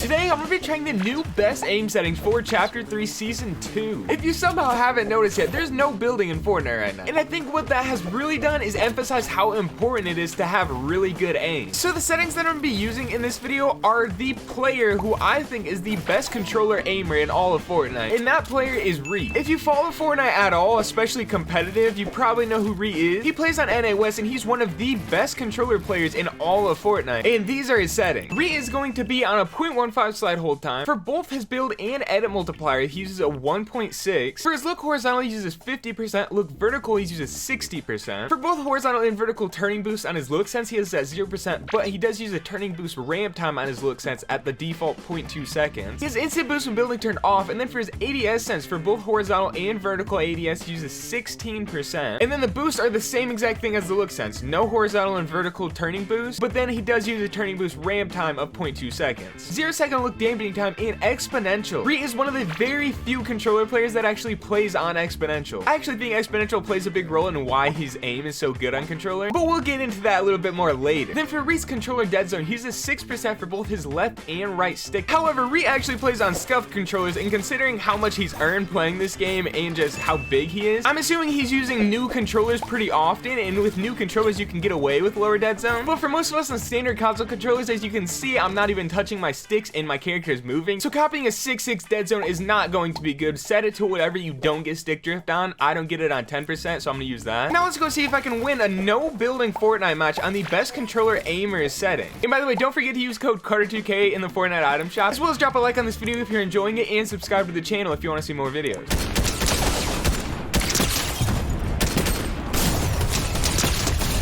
Today, I'm going to be trying the new best aim settings for Chapter 3 Season 2. If you somehow haven't noticed yet, there's no building in Fortnite right now. And I think what that has really done is emphasize how important it is to have really good aim. So the settings that I'm going to be using in this video are the player who I think is the best controller aimer in all of Fortnite. And that player is Ree. If you follow Fortnite at all, especially competitive, you probably know who Ree is. He plays on NA West and he's one of the best controller players in all of Fortnite. And these are his settings. Ree is going to be on a 0.15 slide hold time. For both his build and edit multiplier, he uses a 1.6. For his look horizontal, he uses 50%. Look vertical, he uses 60%. For both horizontal and vertical turning boost on his look sense, he has at 0%, but he does use a turning boost ramp time on his look sense at the default 0.2 seconds. He has instant boost when building turned off, and then for his ADS sense, for both horizontal and vertical ADS, he uses 16%. And then the boosts are the same exact thing as the look sense. No horizontal and vertical turning boost, but then he does use a turning boost ramp time of 0.2 seconds. 0-second look dampening time and exponential. Ree is one of the very few controller players that actually plays on exponential. I actually think exponential plays a big role in why his aim is so good on controller, but we'll get into that a little bit more later. Then for Ree's controller dead zone, he uses 6% for both his left and right stick. However, Ree actually plays on scuffed controllers, and considering how much he's earned playing this game and just how big he is, I'm assuming he's using new controllers pretty often, and with new controllers you can get away with lower dead zone. But for most of us on standard console controllers, as you can see, I'm not even touching my sticks and my character is moving, so copying a 6-6 dead zone is not going to be good. Set it to whatever you don't get stick drift on. I don't get it on 10%, so I'm gonna use that. Now let's go see if I can win a no building Fortnite match on the best controller aimer setting. And by the way, don't forget to use code Carter2K in the Fortnite item shop, as well as drop a like on this video if you're enjoying it, and subscribe to the channel if you want to see more videos.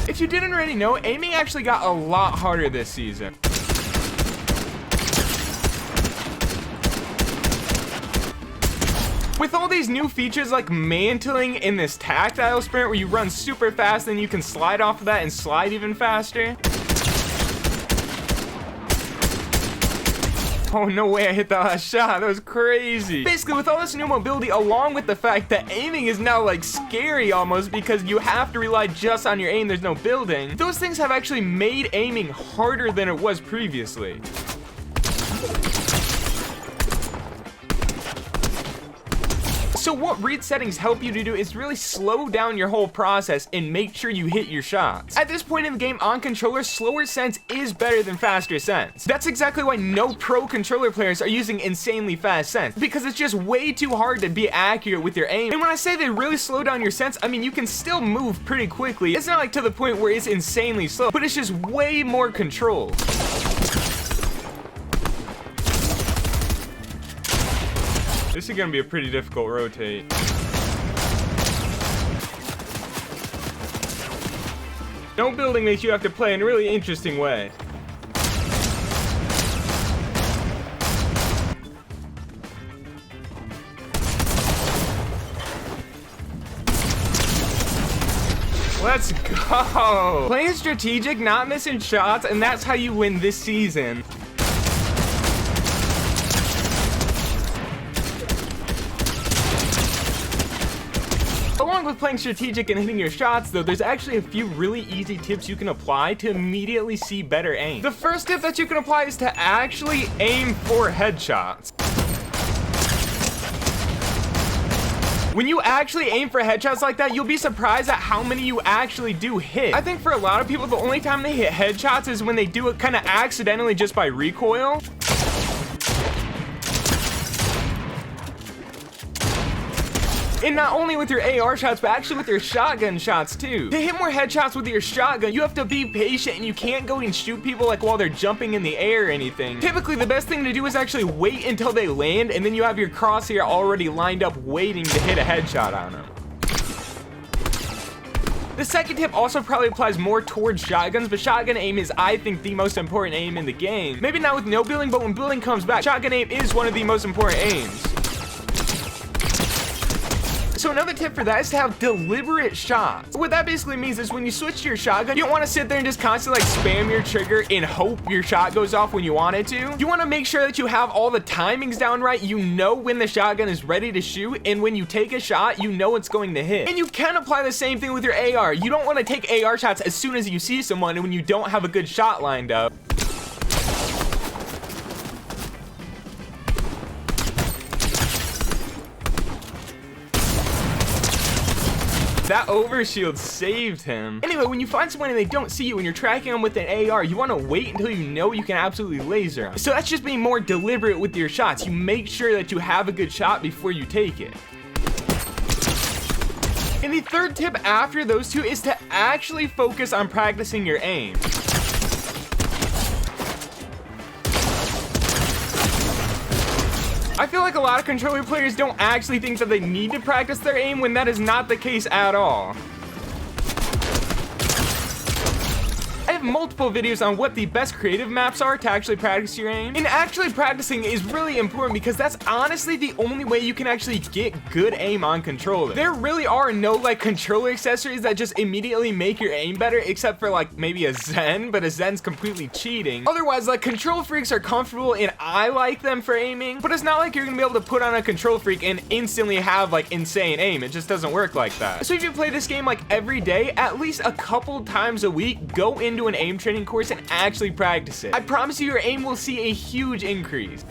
If you didn't already know, aiming actually got a lot harder this season. With all these new features like mantling and this tactile sprint where you run super fast and you can slide off of that and slide even faster. Oh, no way I hit that last shot. That was crazy. Basically, with all this new mobility, along with the fact that aiming is now like scary almost because you have to rely just on your aim, there's no building, those things have actually made aiming harder than it was previously. So what Reed settings help you to do is really slow down your whole process and make sure you hit your shots. At this point in the game on controller, slower sense is better than faster sense. That's exactly why no pro controller players are using insanely fast sense, because it's just way too hard to be accurate with your aim. And when I say they really slow down your sense, I mean you can still move pretty quickly. It's not like to the point where it's insanely slow, but it's just way more controlled. This is gonna be a pretty difficult rotate. No building makes you have to play in a really interesting way. Let's go! Playing strategic, not missing shots, and that's how you win this season. Along with playing strategic and hitting your shots though, there's actually a few really easy tips you can apply to immediately see better aim. The first tip that you can apply is to actually aim for headshots. When you actually aim for headshots like that, you'll be surprised at how many you actually do hit. I think for a lot of people, the only time they hit headshots is when they do it kind of accidentally just by recoil. And not only with your AR shots, but actually with your shotgun shots too. To hit more headshots with your shotgun, you have to be patient and you can't go and shoot people like while they're jumping in the air or anything. Typically, the best thing to do is actually wait until they land, and then you have your crosshair already lined up waiting to hit a headshot on them. The second tip also probably applies more towards shotguns, but shotgun aim is, I think, the most important aim in the game. Maybe not with no building, but when building comes back, shotgun aim is one of the most important aims. So another tip for that is to have deliberate shots. What that basically means is when you switch to your shotgun, you don't want to sit there and just constantly like spam your trigger and hope your shot goes off when you want it to. You want to make sure that you have all the timings down right. You know when the shotgun is ready to shoot, and when you take a shot, you know it's going to hit. And you can apply the same thing with your AR. You don't want to take AR shots as soon as you see someone and when you don't have a good shot lined up. That overshield saved him. Anyway, when you find someone and they don't see you and you're tracking them with an AR, you want to wait until you know you can absolutely laser them. So that's just being more deliberate with your shots. You make sure that you have a good shot before you take it. And the third tip after those two is to actually focus on practicing your aim. I feel like a lot of controller players don't actually think that they need to practice their aim when that is not the case at all. I have multiple videos on what the best creative maps are to actually practice your aim. And actually practicing is really important because that's honestly the only way you can actually get good aim on controller. There really are no like controller accessories that just immediately make your aim better, except for like maybe a Zen, but a Zen's completely cheating. Otherwise, like control freaks are comfortable and I like them for aiming, but it's not like you're gonna be able to put on a control freak and instantly have like insane aim. It just doesn't work like that. So if you play this game like every day, at least a couple times a week, go into an aim training course and actually practice it. I promise you your aim will see a huge increase.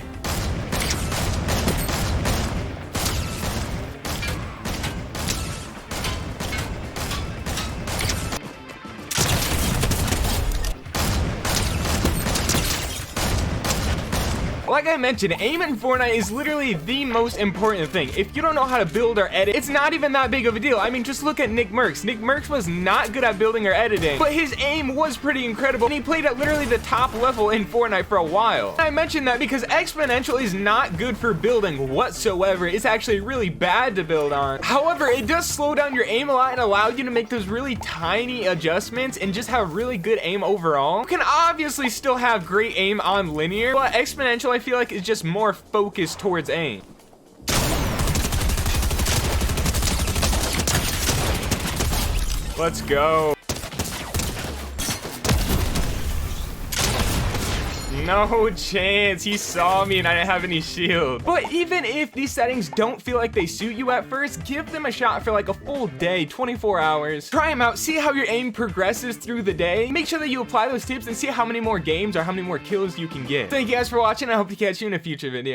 Like I mentioned, aim in Fortnite is literally the most important thing. If you don't know how to build or edit, it's not even that big of a deal. I mean, just look at Nick Merckx. Nick Merckx was not good at building or editing, but his aim was pretty incredible, and he played at literally the top level in Fortnite for a while. And I mentioned that because exponential is not good for building whatsoever. It's actually really bad to build on. However, it does slow down your aim a lot and allow you to make those really tiny adjustments and just have really good aim overall. You can obviously still have great aim on linear, but exponential I feel like is just more focused towards aim. Let's go. No chance. He saw me and I didn't have any shield. But even if these settings don't feel like they suit you at first, give them a shot for like a full day, 24 hours. Try them out, see how your aim progresses through the day. Make sure that you apply those tips and see how many more games or how many more kills you can get. Thank you guys for watching. I hope to catch you in a future video.